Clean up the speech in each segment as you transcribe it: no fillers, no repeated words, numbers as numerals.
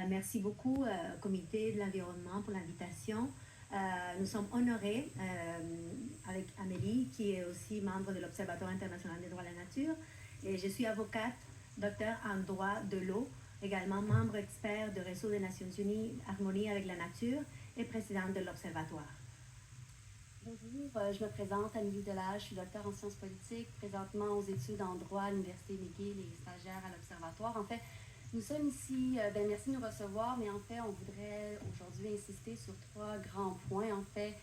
Merci beaucoup au Comité de l'environnement pour l'invitation. Nous sommes honorés avec Amélie, qui est aussi membre de l'Observatoire international des droits de la nature. Et je suis avocate, docteur en droit de l'eau, également membre expert du réseau des Nations Unies Harmonie avec la nature et présidente de l'Observatoire. Bonjour, je me présente, Amélie Delage, je suis docteur en sciences politiques, présentement aux études en droit à l'Université McGill et stagiaire à l'Observatoire. En fait, nous sommes ici, merci de nous recevoir, mais en fait, on voudrait aujourd'hui insister sur 3 grands points. En fait,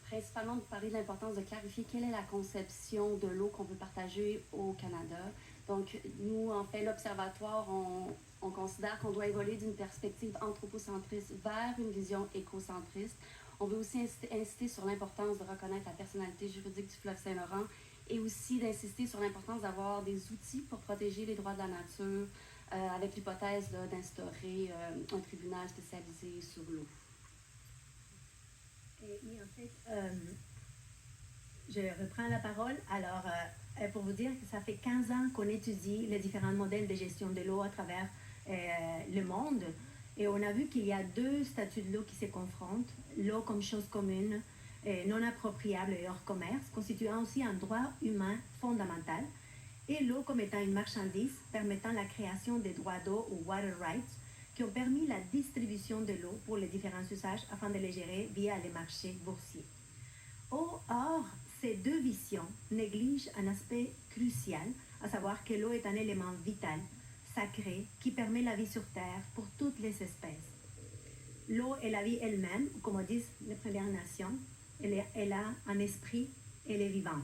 principalement de parler de l'importance de clarifier quelle est la conception de l'eau qu'on veut partager au Canada. Donc, nous, en fait, l'Observatoire, on considère qu'on doit évoluer d'une perspective anthropocentriste vers une vision écocentriste. On veut aussi insister sur l'importance de reconnaître la personnalité juridique du fleuve Saint-Laurent et aussi d'insister sur l'importance d'avoir des outils pour protéger les droits de la nature, avec l'hypothèse d'instaurer un tribunal spécialisé sur l'eau. Oui, en fait, je reprends la parole. Alors, pour vous dire que ça fait 15 ans qu'on étudie les différents modèles de gestion de l'eau à travers le monde. Et on a vu qu'il y a 2 statuts de l'eau qui se confrontent. L'eau comme chose commune, non appropriable et hors commerce, constituant aussi un droit humain fondamental. Et l'eau comme étant une marchandise permettant la création des droits d'eau ou water rights qui ont permis la distribution de l'eau pour les différents usages afin de les gérer via les marchés boursiers. Or, ces 2 visions négligent un aspect crucial, à savoir que l'eau est un élément vital, sacré, qui permet la vie sur Terre pour toutes les espèces. L'eau est la vie elle-même, comme disent les Premières Nations, elle a un esprit, elle est vivante.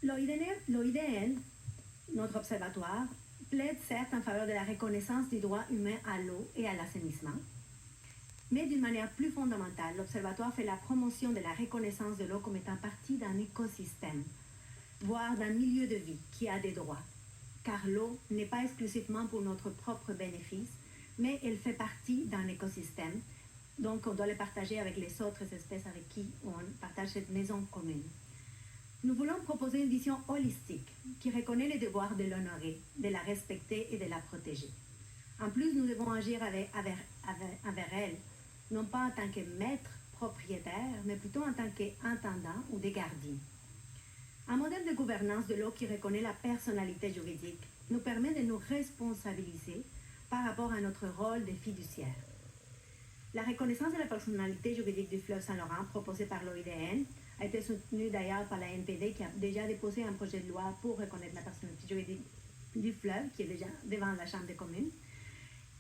L'OIDN, notre observatoire, plaide certes en faveur de la reconnaissance du droit humain à l'eau et à l'assainissement, mais d'une manière plus fondamentale, l'Observatoire fait la promotion de la reconnaissance de l'eau comme étant partie d'un écosystème, voire d'un milieu de vie qui a des droits. Car l'eau n'est pas exclusivement pour notre propre bénéfice, mais elle fait partie d'un écosystème, donc on doit le partager avec les autres espèces avec qui on partage cette maison commune. Nous voulons proposer une vision holistique qui reconnaît les devoirs de l'honorer, de la respecter et de la protéger. En plus, nous devons agir envers elle, non pas en tant que maître propriétaire, mais plutôt en tant qu'intendant ou des gardiens. Un modèle de gouvernance de l'eau qui reconnaît la personnalité juridique nous permet de nous responsabiliser par rapport à notre rôle de fiduciaire. La reconnaissance de la personnalité juridique du fleuve Saint-Laurent proposée par l'OIDN a été soutenue d'ailleurs par la NPD qui a déjà déposé un projet de loi pour reconnaître la personnalité juridique du fleuve qui est déjà devant la Chambre des communes.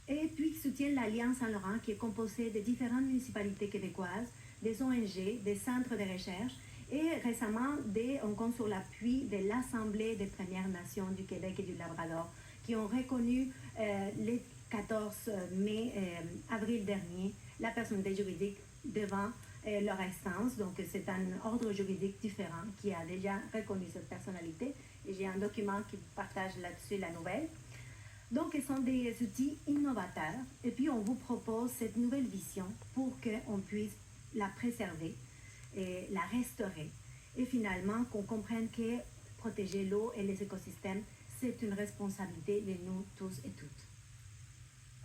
Et puis soutient l'Alliance Saint-Laurent qui est composée de différentes municipalités québécoises, des ONG, des centres de recherche et récemment on compte sur l'appui de l'Assemblée des Premières Nations du Québec et du Labrador qui ont reconnu le 14 avril dernier la personnalité juridique devant leur instance. Donc c'est un ordre juridique différent qui a déjà reconnu cette personnalité et j'ai un document qui partage là-dessus la nouvelle. Donc, ce sont des outils innovateurs et puis on vous propose cette nouvelle vision pour qu'on puisse la préserver et la restaurer et finalement qu'on comprenne que protéger l'eau et les écosystèmes, c'est une responsabilité de nous tous et toutes.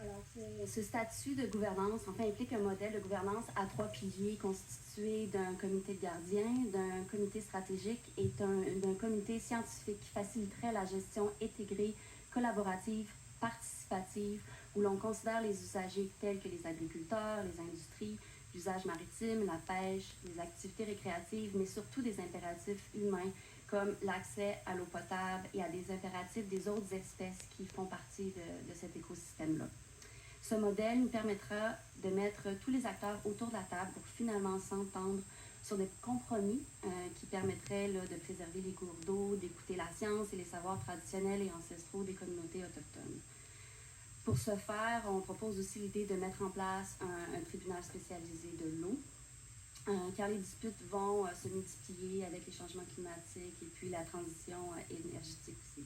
Alors, ce statut de gouvernance, en fait, implique un modèle de gouvernance à 3 piliers constitué d'un comité de gardiens, d'un comité stratégique et d'un comité scientifique qui faciliterait la gestion intégrée, collaborative, participative, où l'on considère les usagers tels que les agriculteurs, les industries, l'usage maritime, la pêche, les activités récréatives, mais surtout des impératifs humains comme l'accès à l'eau potable et à des impératifs des autres espèces qui font partie de cet écosystème-là. Ce modèle nous permettra de mettre tous les acteurs autour de la table pour finalement s'entendre sur des compromis qui permettraient de préserver les cours d'eau, d'écouter la science et les savoirs traditionnels et ancestraux des communautés autochtones. Pour ce faire, on propose aussi l'idée de mettre en place un tribunal spécialisé de l'eau, car les disputes vont se multiplier avec les changements climatiques et puis la transition énergétique aussi.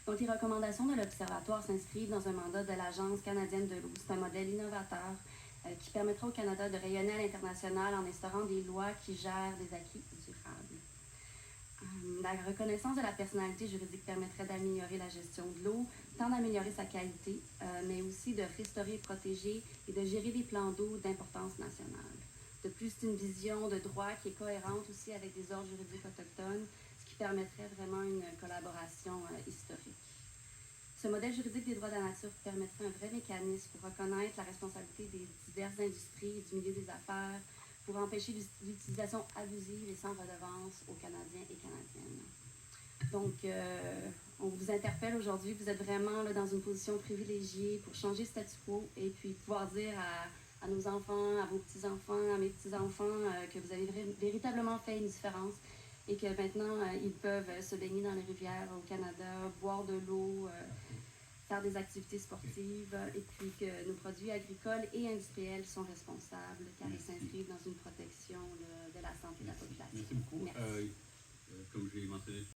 Donc, les recommandations de l'Observatoire s'inscrivent dans un mandat de l'Agence canadienne de l'eau. C'est un modèle innovateur qui permettra au Canada de rayonner à l'international en instaurant des lois qui gèrent des acquis durables. La reconnaissance de la personnalité juridique permettrait d'améliorer la gestion de l'eau, tant d'améliorer sa qualité, mais aussi de restaurer et protéger et de gérer des plans d'eau d'importance nationale. De plus, c'est une vision de droit qui est cohérente aussi avec des ordres juridiques autochtones, ce qui permettrait vraiment une collaboration historique. Ce modèle juridique des droits de la nature permettrait un vrai mécanisme pour reconnaître la responsabilité des diverses industries et du milieu des affaires, pour empêcher l'utilisation abusive et sans redevance aux Canadiens et Canadiennes. Donc, on vous interpelle aujourd'hui, vous êtes vraiment là, dans une position privilégiée pour changer le statu quo et puis pouvoir dire à nos enfants, à vos petits-enfants, à mes petits-enfants, que vous avez véritablement fait une différence et que maintenant, ils peuvent se baigner dans les rivières au Canada, boire de l'eau, faire des activités sportives, et puis que nos produits agricoles et industriels sont responsables car ils s'inscrivent dans une protection de la santé de la population. Merci beaucoup. Merci. Comme j'ai mentionné